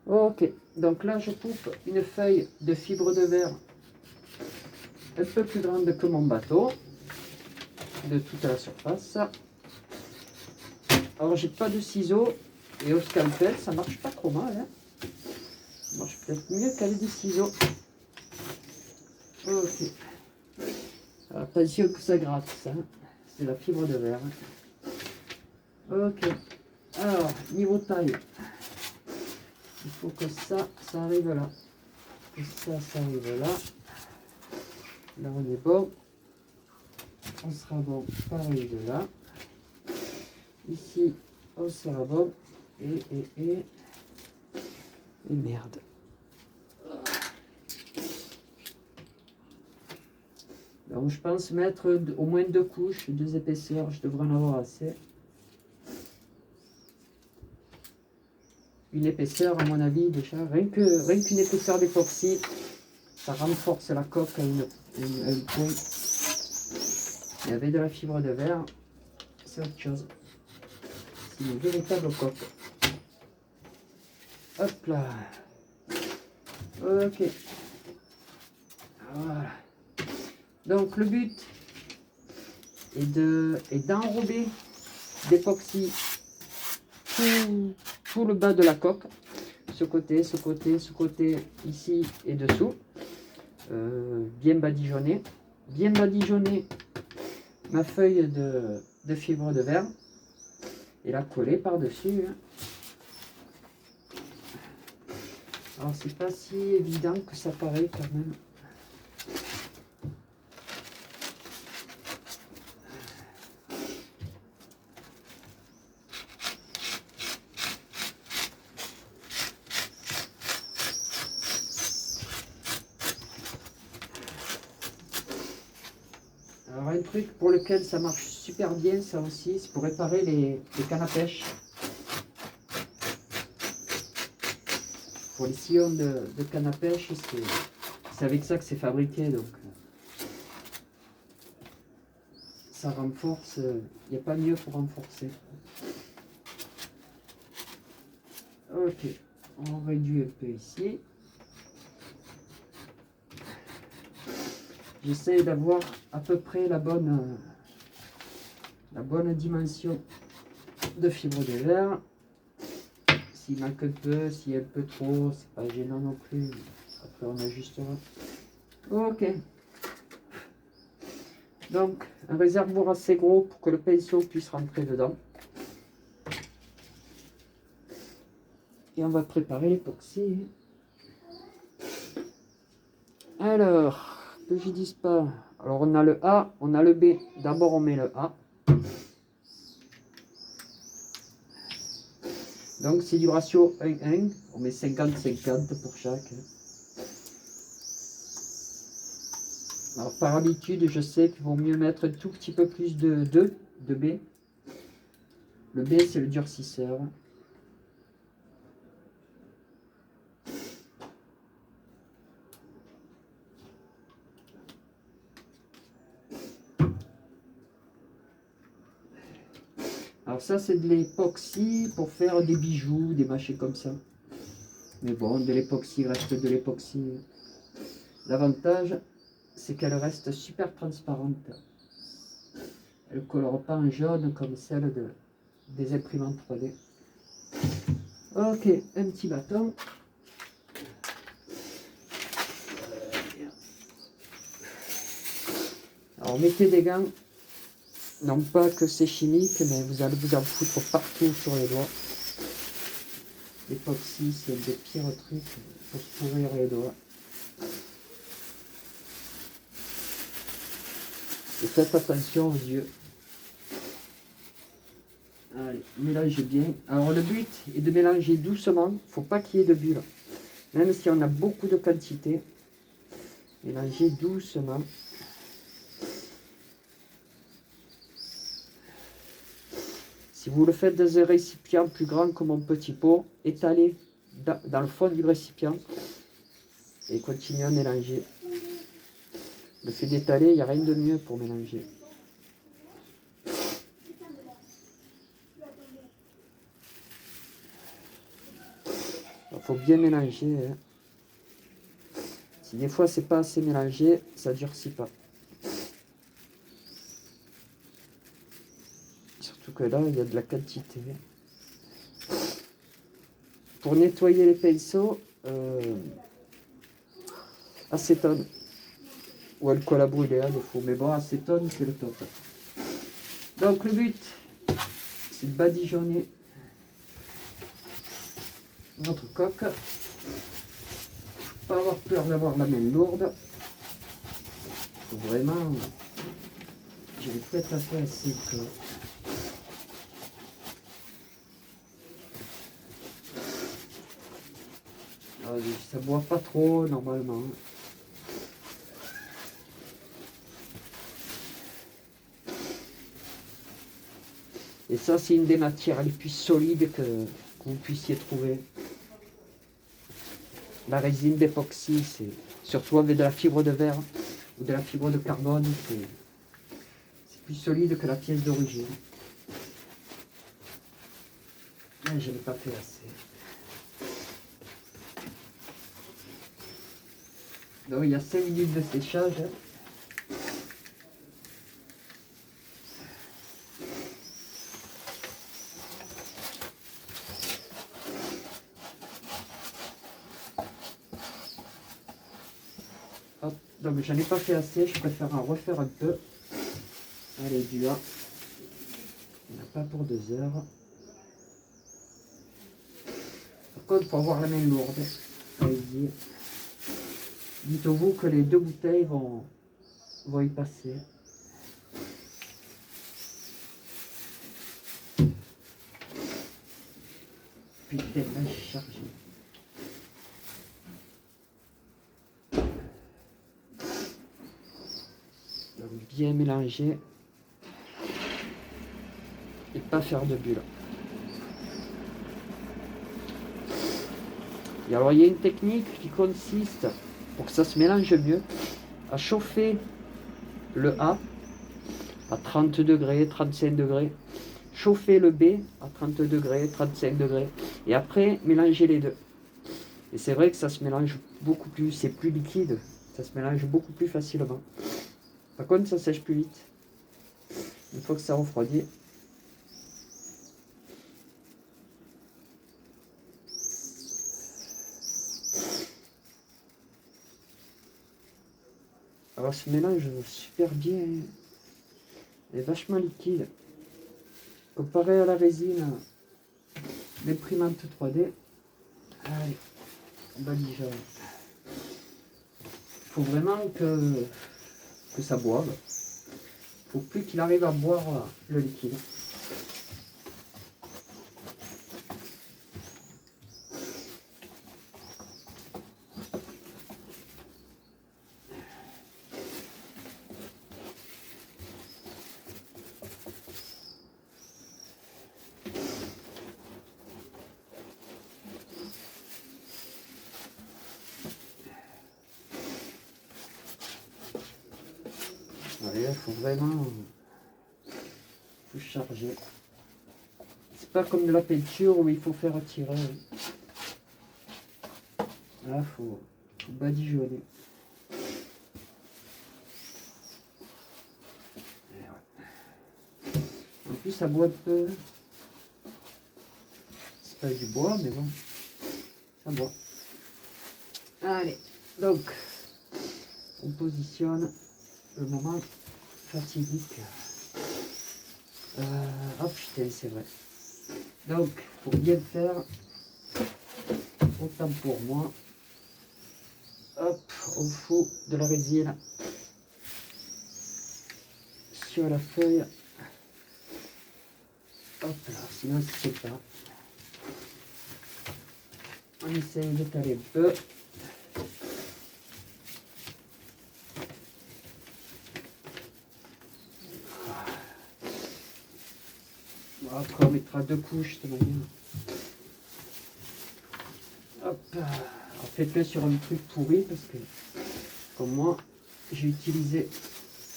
Ok, donc là je coupe une feuille de fibre de verre un peu plus grande que mon bateau, de toute la surface. Alors j'ai pas de ciseaux et au scalpel ça marche pas trop mal, hein. Ça marche peut-être mieux qu'avec des ciseaux. Ok. Attention que ça gratte, ça. C'est la fibre de verre. Ok. Alors, niveau taille, il faut que ça arrive là. Que ça arrive là. Là, on est bon. On sera bon pareil de là. Ici, on sera bon. Et merde. Donc, je pense mettre au moins 2 couches, 2 épaisseurs. Je devrais en avoir assez. Une épaisseur, à mon avis, déjà. Rien qu'une épaisseur d'époxy, ça renforce la coque à un point. Et avec de la fibre de verre, c'est autre chose. C'est une véritable coque. Hop là. Ok. Voilà. Donc le but est d'enrober d'époxy tout le bas de la coque. Ce côté, ici et dessous. Bien badigeonner. Bien badigeonner ma feuille de fibre de verre. Et la coller par-dessus. Alors c'est pas si évident que ça paraît quand même. Alors un truc pour lequel ça marche super bien, ça aussi, c'est pour réparer les cannes à pêche. Pour les sillons de canne à pêche, c'est avec ça que c'est fabriqué, donc ça renforce, il n'y a pas mieux pour renforcer. Ok, on réduit un peu ici. J'essaie d'avoir à peu près la bonne dimension de fibre de verre. S'il manque un peu, s'il y a un peu trop, c'est pas gênant non plus. Après on ajustera. Ok. Donc un réservoir assez gros pour que le pinceau puisse rentrer dedans. Et on va préparer l'époxy. Alors, que je dise pas. Alors on a le A, on a le B. D'abord on met le A. Donc c'est du ratio 1-1. On met 50-50 pour chaque. Alors par habitude, je sais qu'il vaut mieux mettre un tout petit peu plus de B. Le B c'est le durcisseur. Alors ça c'est de l'époxy pour faire des bijoux, des machins comme ça. Mais bon, de l'époxy reste de l'époxy. L'avantage c'est qu'elle reste super transparente. Elle ne colore pas en jaune comme celle des imprimantes 3D. Ok, un petit bâton. Alors mettez des gants. Non pas que c'est chimique, mais vous allez vous en foutre partout sur les doigts. L'époxy, c'est un des pires trucs pour se pourrir les doigts. Et faites attention aux yeux. Allez, mélangez bien. Alors le but est de mélanger doucement. Il ne faut pas qu'il y ait de bulles. Même si on a beaucoup de quantité, mélangez doucement. Si vous le faites dans un récipient plus grand que mon petit pot, étalez dans le fond du récipient et continuez à mélanger. Le fait d'étaler, il n'y a rien de mieux pour mélanger. Alors, faut bien mélanger. Hein. Si des fois c'est pas assez mélangé, ça durcit pas. Surtout que là, il y a de la quantité. Pour nettoyer les pinceaux, acétone. Ou alcool à brûler, hein, des fois. Mais bon, acétone, c'est le top. Donc le but, c'est de badigeonner notre coque. Pas avoir peur d'avoir la main lourde. Faut vraiment, j'ai peut-être à faire assez que. Ça boit pas trop normalement. Et ça, c'est une des matières les plus solides que vous puissiez trouver. La résine d'époxy, c'est surtout avec de la fibre de verre ou de la fibre de carbone, c'est plus solide que la pièce d'origine. Mais je n'ai pas fait assez. Donc il y a 5 minutes de séchage. Hop, donc j'en ai pas fait assez, je préfère en refaire un peu. Allez, du A. Il n'y en a pas pour 2 heures. Par contre, il faut avoir la main lourde. Allez-y. Dites-vous que les 2 bouteilles vont y passer. Putain, là, j'ai chargé. Donc, bien mélanger. Et pas faire de bulles. Et alors, il y a une technique qui consiste, pour que ça se mélange mieux, à chauffer le A à 30 degrés, 35 degrés. Chauffer le B à 30 degrés, 35 degrés. Et après, mélanger les deux. Et c'est vrai que ça se mélange beaucoup plus, c'est plus liquide. Ça se mélange beaucoup plus facilement. Par contre, ça sèche plus vite. Une fois que ça refroidit. Alors ce mélange super bien, est vachement liquide. Comparé à la résine l'imprimante 3D. Allez, on badigeonne. Il faut vraiment que ça boive. Il faut plus qu'il arrive à boire le liquide. Il faut vraiment tout charger. C'est pas comme de la peinture où il faut faire tirer. Là, il faut badigeonner. En plus, ça boit un peu. C'est pas du bois, mais bon, ça boit. Allez, donc, on positionne le moment fatidique. Oh putain, c'est vrai. Donc, pour bien faire, autant pour moi, hop, on fout de la résine sur la feuille. Hop là, sinon c'est pas. On essaye d'étaler un peu. Bon, après on mettra 2 couches de manière. Hop, alors faites-le sur un truc pourri parce que comme moi j'ai utilisé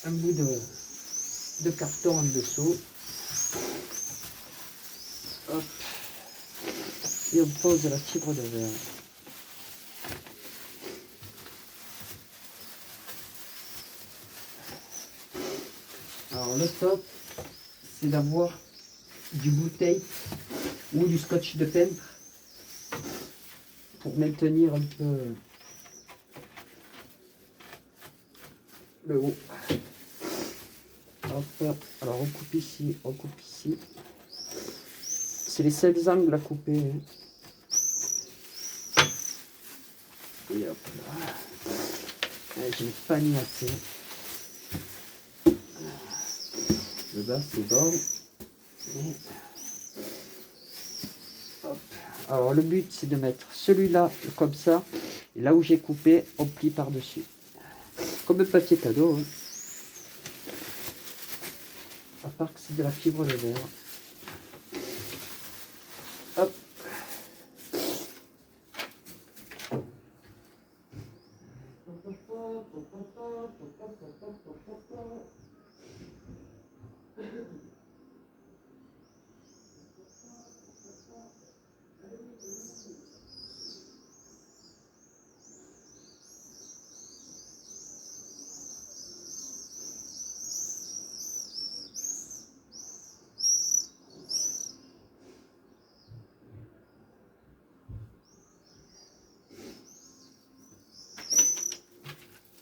un bout de carton en dessous. Hop. Et on pose la fibre de verre. le top, c'est d'avoir du blue tape ou du scotch de peintre pour maintenir un peu le haut. Hop. Alors on coupe ici, on coupe ici. C'est les seuls angles à couper. Et hop là. J'ai pas mis assez. Le bas c'est bon. Et hop. Alors le but c'est de mettre celui-là comme ça. Et là où j'ai coupé, on plie par-dessus. Comme un papier cadeau. Hein. À part que c'est de la fibre de verre. Hop.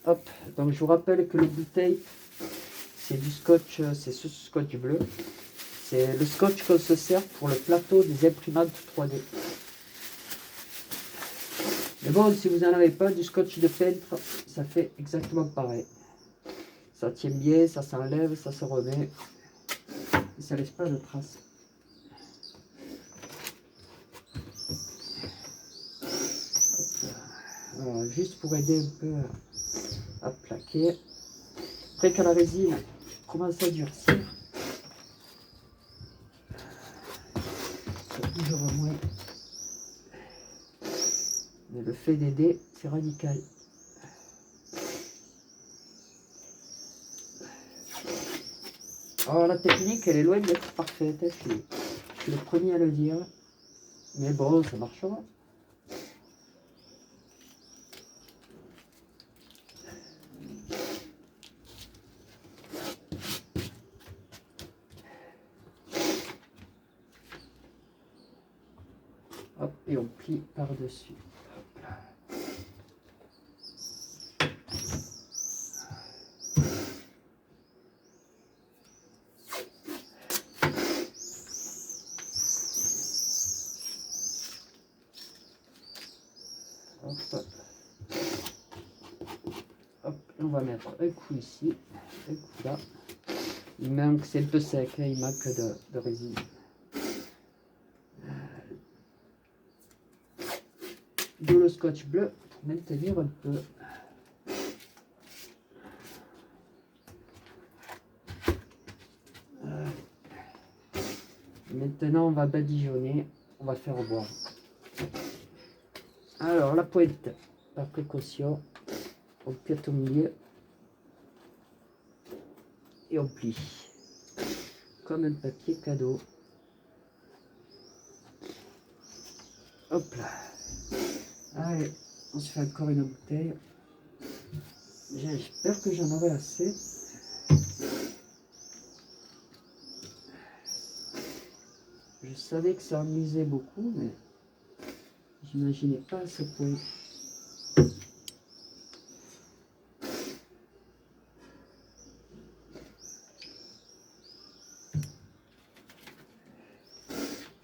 Hop, donc je vous rappelle que le blue tape, c'est du scotch, c'est ce scotch bleu. C'est le scotch qu'on se sert pour le plateau des imprimantes 3D. Mais bon, si vous n'en avez pas, du scotch de peintre, ça fait exactement pareil. Ça tient bien, ça s'enlève, ça se remet. Et ça laisse pas de traces. Voilà, juste pour aider un peu à plaquer. Après que la résine commence à durcir, ça bougera moins. Mais le fait d'aider, c'est radical. Alors la technique, elle est loin d'être parfaite. Je suis le premier à le dire. Mais bon, ça marchera. Hop, et on plie par-dessus. Hop. Hop, on va mettre un coup ici, un coup là. Il manque, c'est un peu sec, hein, il manque de résine. De le scotch bleu pour maintenir un peu. Maintenant, on va badigeonner, on va faire boire. Alors, la pointe, par précaution, on pète au milieu et on plie. Comme un papier cadeau. Hop là. Allez, on se fait encore une bouteille. J'espère que j'en aurai assez. Je savais que ça amusait beaucoup, mais j'imaginais pas à ce point.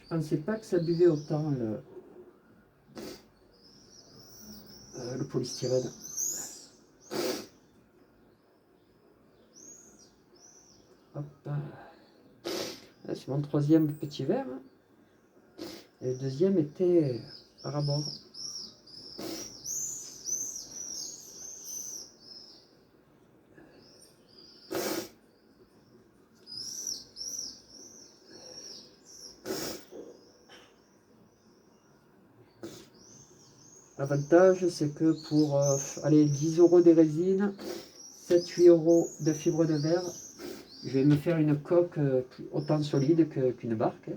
Je pensais pas que ça buvait autant le polystyrène. Hop. Là, c'est mon troisième petit verre. Et le deuxième était à rabord. L'avantage, c'est que pour aller 10 € des résines, 7-8 € de fibre de verre, je vais me faire une coque autant solide qu'une barque.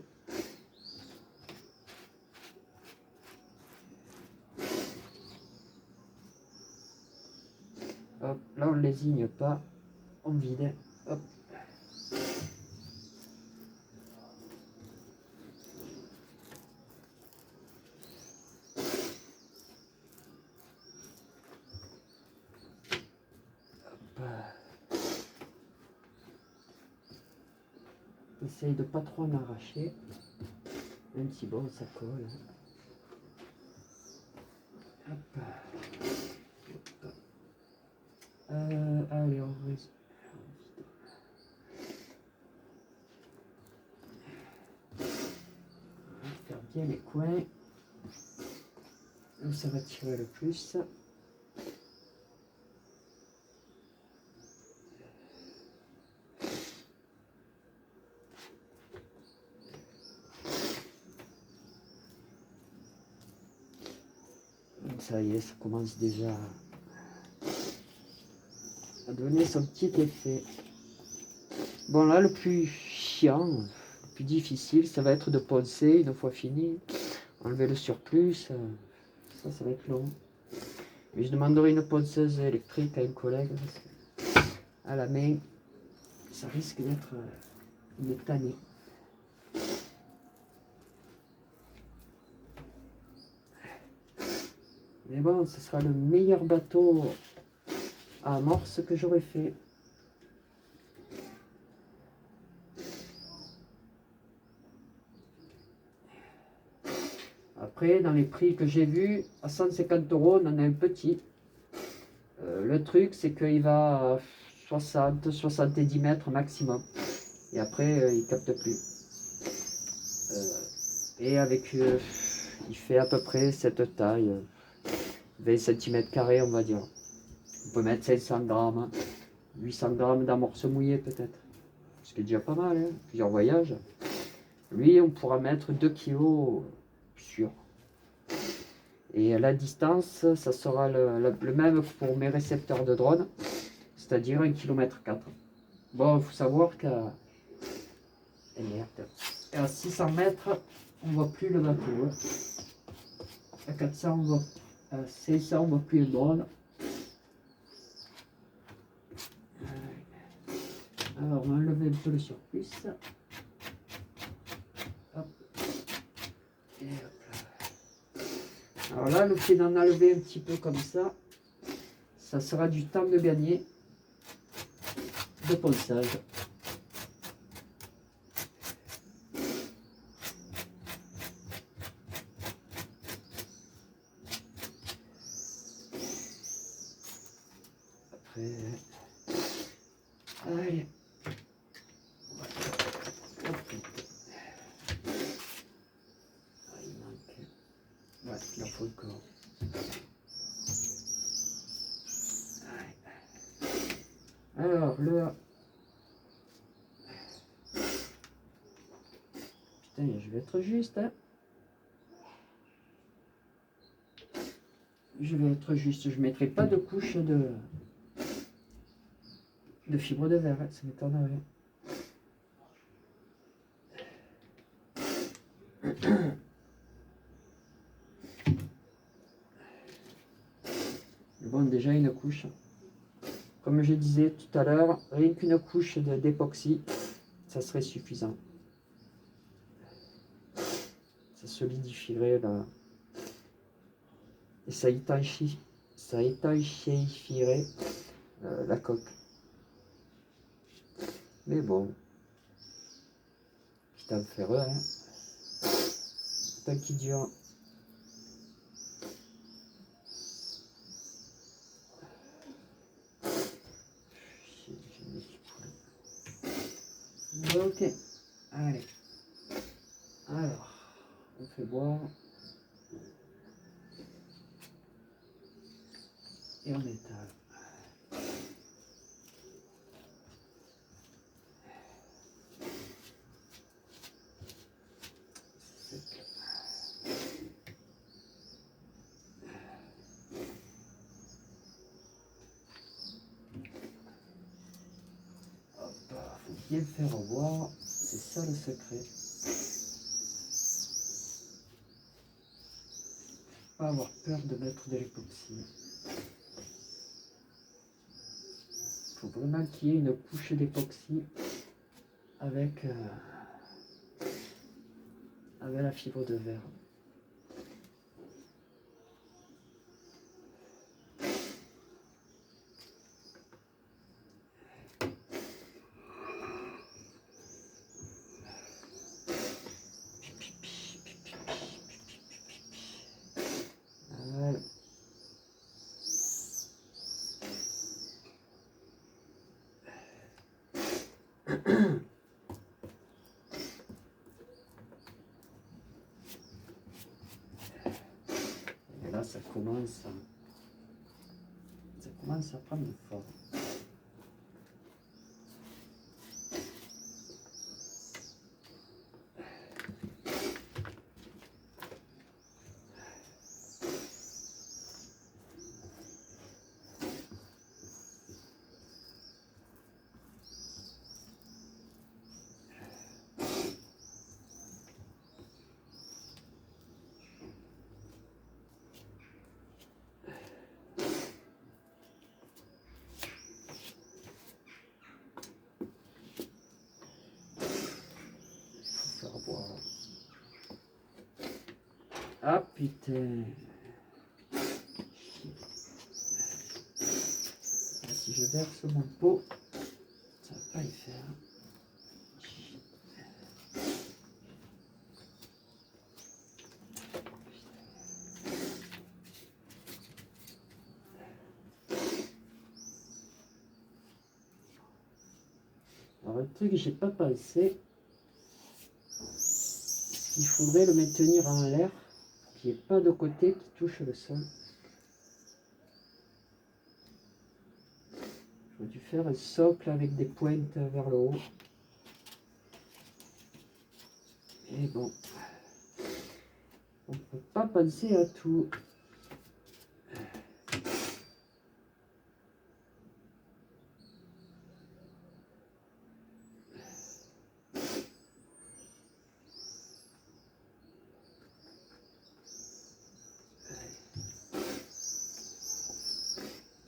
Hop, là, on ne lésigne pas, on vide. Hop. Essaye de pas trop en arracher. Même si bon, ça colle. Hop. Allez, on va faire bien les coins. Où ça va tirer le plus. Donc ça y est, ça commence déjà à donner son petit effet. Bon là, le plus chiant, le plus difficile, ça va être de poncer une fois fini. Enlever le surplus, ça va être long. Mais je demanderai une ponceuse électrique à une collègue parce que à la main, ça risque d'être une tannée. Mais bon, ce sera le meilleur bateau à amorce que j'aurais fait. Après, dans les prix que j'ai vus, à 150 €, on en a un petit. Le truc, c'est qu'il va à 60, 70 mètres maximum. Et après, il capte plus. Et avec, il fait à peu près cette taille, 20 cm², on va dire. On peut mettre 500 grammes, 800 grammes d'amorce mouillée peut-être. Ce qui est déjà pas mal, hein, plusieurs voyages. Lui, on pourra mettre 2 kg sûr. Et à la distance, ça sera le même que pour mes récepteurs de drone, c'est-à-dire 1,4 km. Bon, il faut savoir qu'à à 600 mètres, on ne voit plus le bateau. Hein. À 400, on voit, à 500, on ne voit plus le drone. Alors, on va enlever un peu le surplus. Hop. Et hop là. Alors là, le fait d'en enlever un petit peu comme ça sera du temps de gagner de ponçage. Après, allez. Il manque. Ouais, il en faut encore. Alors, le... Putain, je vais être juste, hein. Je vais être juste. Je ne mettrai pas de couche de fibre de verre, hein. Ça m'étonnerait. Bon, déjà une couche. Comme je disais tout à l'heure, rien qu'une couche d'époxy, ça serait suffisant. Ça solidifierait là. Et ça étanchifierait la coque. Mais bon, quitte à le faire, hein. Tant qu'il dure. Ok, allez. Alors, on fait boire. Et on étale. Hop, faut bien le faire boire. C'est ça le secret. Pas avoir peur de mettre de l'époxy. Il faut vraiment qu'il y ait une couche d'époxy avec la fibre de verre. là, ça commence à prendre forme. Ah putain. Si je verse mon pot, ça va pas y faire. Alors le truc que j'ai pas pensé, il faudrait le maintenir en l'air, qu'il n'y ait pas de côté qui touche le sol. J'aurais dû faire un socle avec des pointes vers le haut. Et bon, on ne peut pas penser à tout.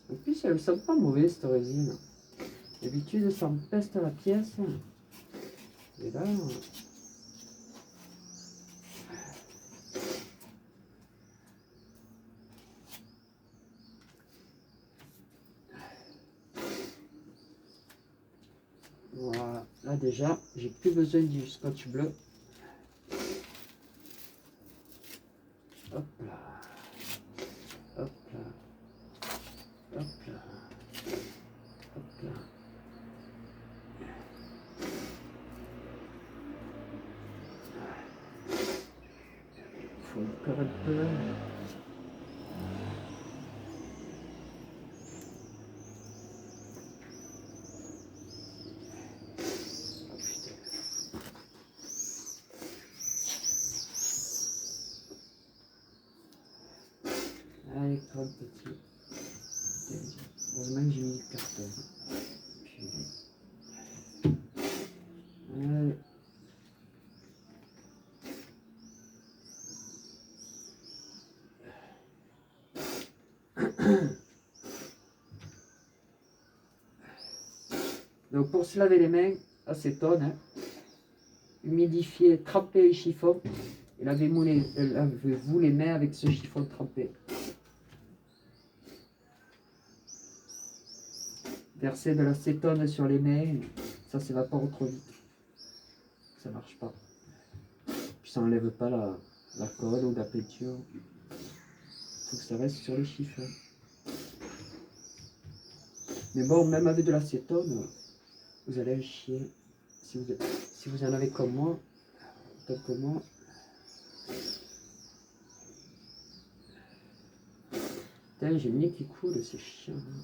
En plus, elle ne sent pas mauvais cette résine. D'habitude, ça me peste la pièce. Et là, voilà. Là déjà, j'ai plus besoin du scotch bleu. Hop là. Hop là. Hop là. Hop là. Faut encore un peu. Allez, comme petit. Heureusement que j'ai mis le carton. Allez. Donc pour se laver les mains, acétone, hein. Humidifier, tremper le chiffon et lavez-vous les mains avec ce chiffon trempé. Verser de l'acétone sur les mains, ça s'évapore trop vite. Ça marche pas. Puis ça enlève pas la colle ou la peinture. Il faut que ça reste sur les chiffons. Mais bon, même avec de l'acétone, vous allez en chier. Si vous en avez comme moi, autant que moi. Putain, j'ai le nez qui coule, c'est chiant. Hein.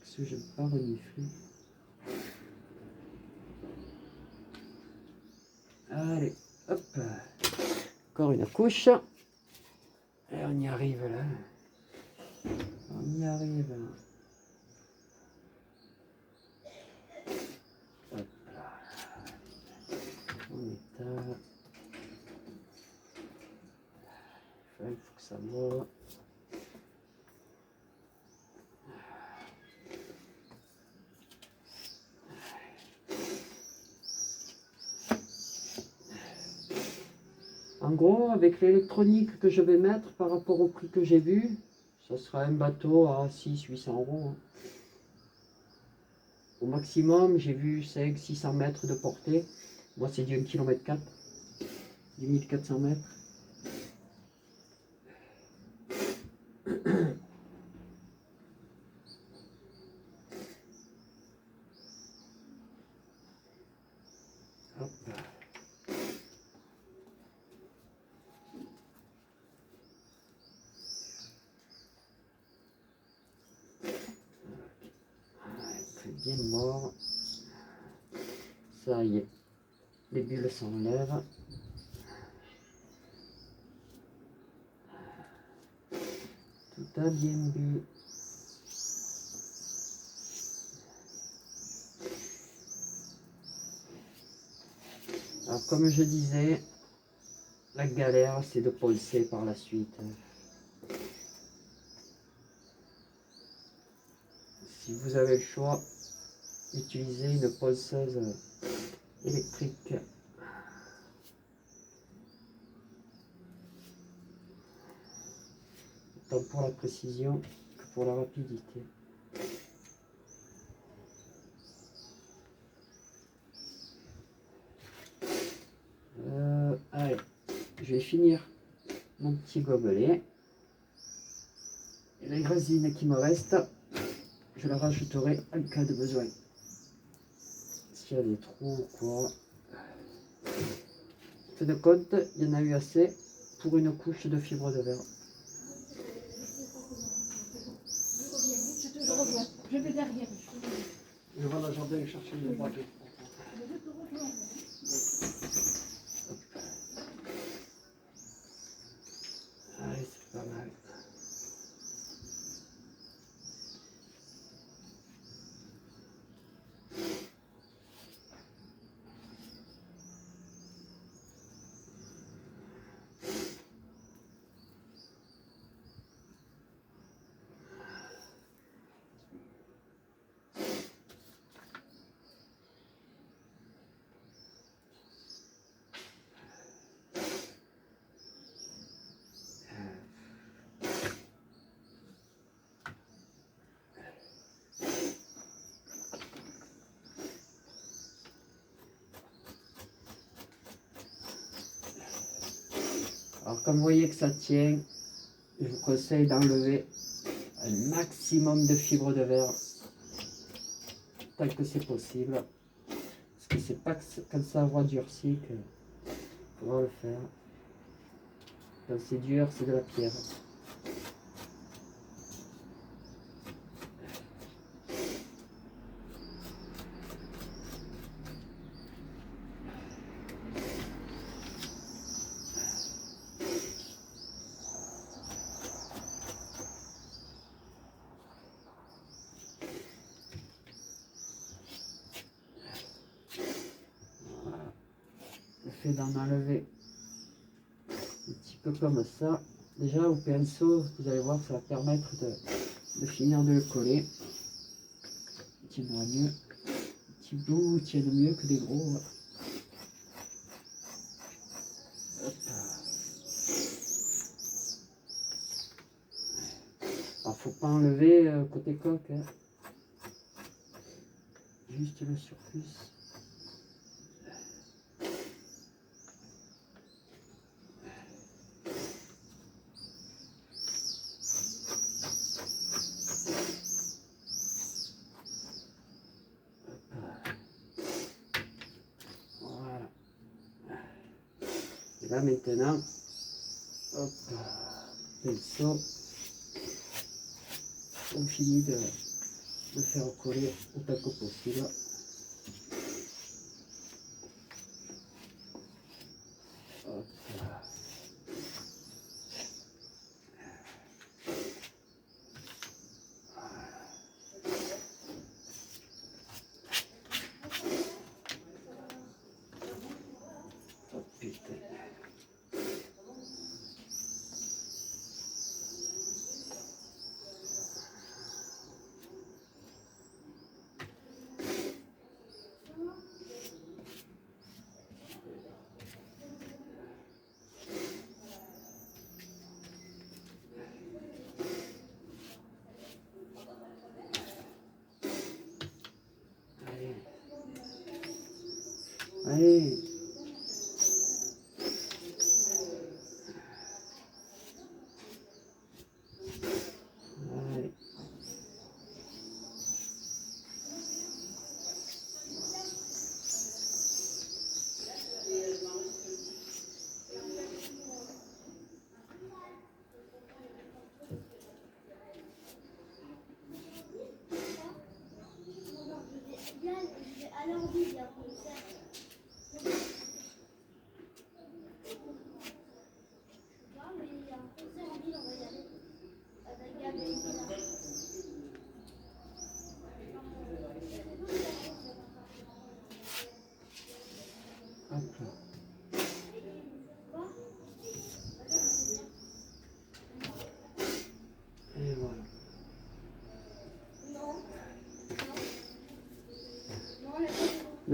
Parce que j'aime pas renifler. Allez, hop. Encore une couche. Et on y arrive là. On y arrive là. Hop là. On est à... Il faut que ça voie. En gros, avec l'électronique que je vais mettre par rapport au prix que j'ai vu, ça sera un bateau à 600-800 €. Hein. Au maximum, j'ai vu 500-600 mètres de portée. Moi, c'est du 1,4 km, du 1400 mètres. Hop. bien mort. Ça y est, les bulles s'enlèvent. Tout a bien bu. Alors comme je disais, la galère c'est de polser par la suite. Si vous avez le choix, utilisez une polseuse électrique. Tant pour la précision que pour la rapidité. Allez, je vais finir mon petit gobelet. Et les résines qui me restent, je les rajouterai en cas de besoin. S'il y a des trous ou quoi. Fait de compte, il y en a eu assez pour une couche de fibre de verre. Je reviens. Je vais derrière. Je vais dans le jardin chercher une baguette. Allez, c'est pas mal. Alors comme vous voyez que ça tient, je vous conseille d'enlever un maximum de fibres de verre tant que c'est possible. Parce que c'est pas quand ça aura durci qu'il faudra le faire. Quand c'est dur, c'est de la pierre. Voilà. Le fait d'en enlever un petit peu comme ça, déjà au pinceau, vous allez voir, ça va permettre de finir de le coller. Il tiendra mieux. Les petits bouts tiennent mieux que des gros. Alors faut pas enlever côté coque, hein. Juste le surplus. Voilà. Et là maintenant, hop, pinceau, on finit de faire coller autant que possible. Hop. Oh putain. Allez. Allez. Allez.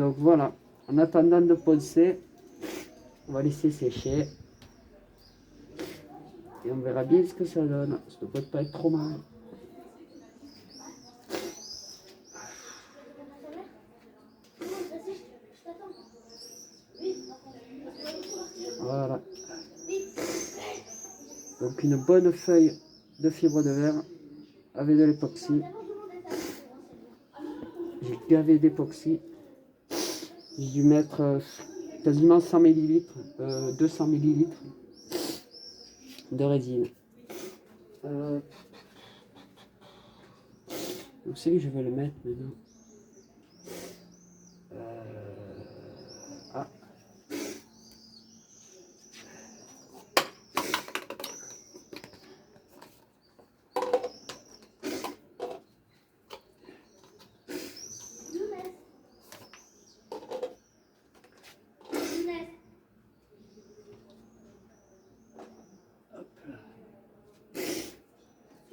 Donc voilà, en attendant de poncer, on va laisser sécher. Et on verra bien ce que ça donne. Ça ne devrait pas être trop mal. Voilà. Donc une bonne feuille de fibre de verre avec de l'époxy. J'ai gavé d'époxy. J'ai dû mettre quasiment 100 ml, 200 ml de résine. Où c'est que je vais le mettre maintenant? Ah. Hop là.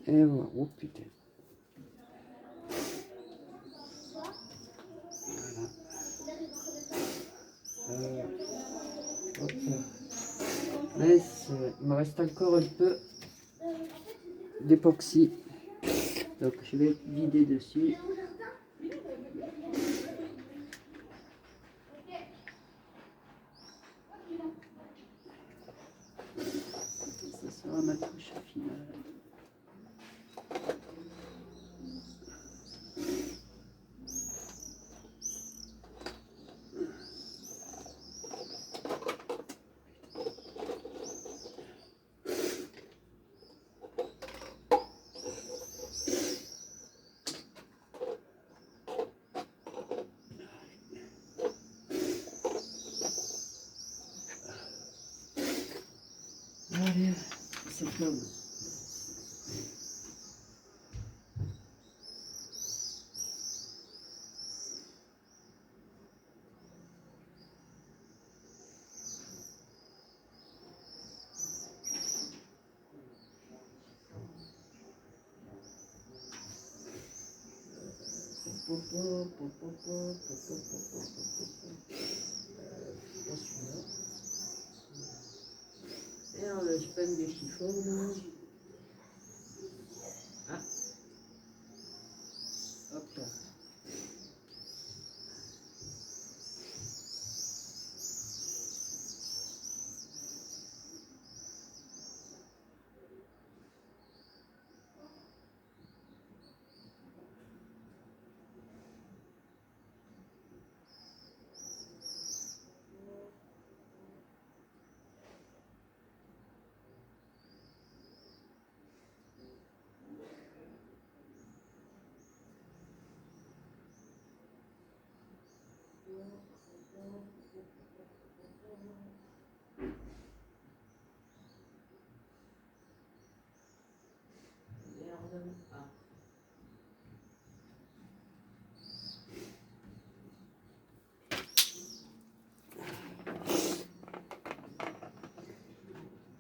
Et voilà. Oh putain. Voilà. Hop là. Mais il me reste encore un peu d'époxy. Donc je vais vider dessus. Ça sera ma touche finale. Allez, c'est bon. Et alors, je prends des chiffons là. Ah. Hop là.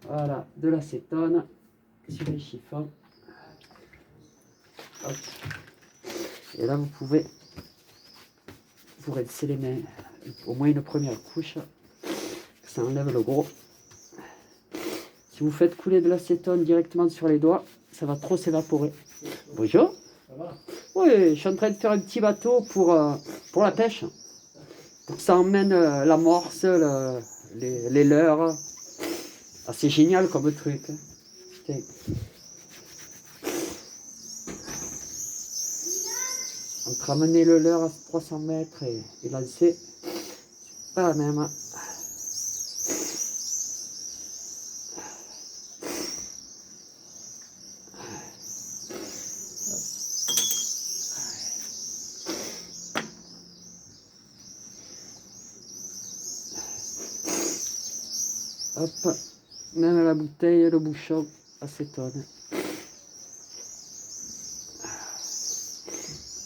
Voilà, de l'acétone sur les chiffons. Hop. Et là, vous rincer les mains, au moins une première couche, ça enlève le gros. Si vous faites couler de l'acétone directement sur les doigts, ça va trop s'évaporer. Bonjour. Ça va? Oui, je suis en train de faire un petit bateau pour la pêche. Pour que ça emmène l'amorce, les leurres. Ah, c'est génial comme truc. Hein. Putain. Entre amener le leurre à 300 mètres et lancer, c'est pas la même. Hein. Hop, même la bouteille, le bouchon, acétone.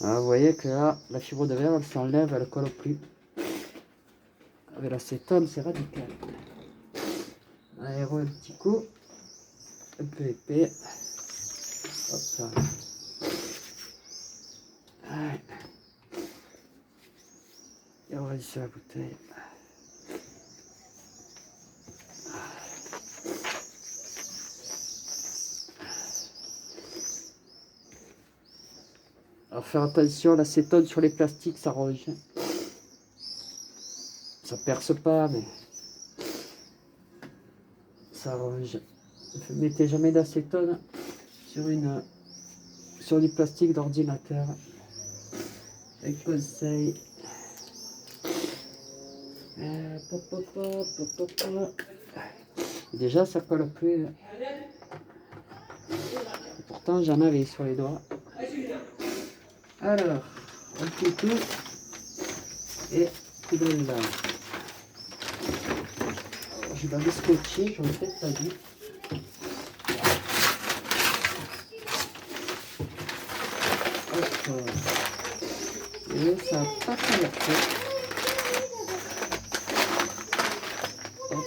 Ah, vous voyez que là, la fibre de verre, elle s'enlève, elle ne colle plus. Avec l'acétone, c'est radical. Aéro un petit coup, un peu épais. Hop là. Ouais. Et voilà. pareil sur la bouteille. Alors faire attention, l'acétone sur les plastiques, ça ronge. Ça perce pas, mais ça ronge. Ne mettez jamais d'acétone sur du plastique d'ordinateur. Un conseil. Déjà, ça colle plus. Pourtant, j'en avais sur les doigts. Alors, on fait tout. Et poubelle là. Alors, je vais scotcher, j'en ai peut-être pas dit. Hop. Et ça n'a pas traversé. Hop.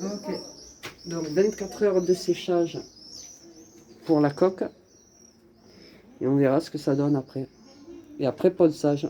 Ok, donc 24 heures de séchage pour la coque et on verra ce que ça donne après. Et après ponçage.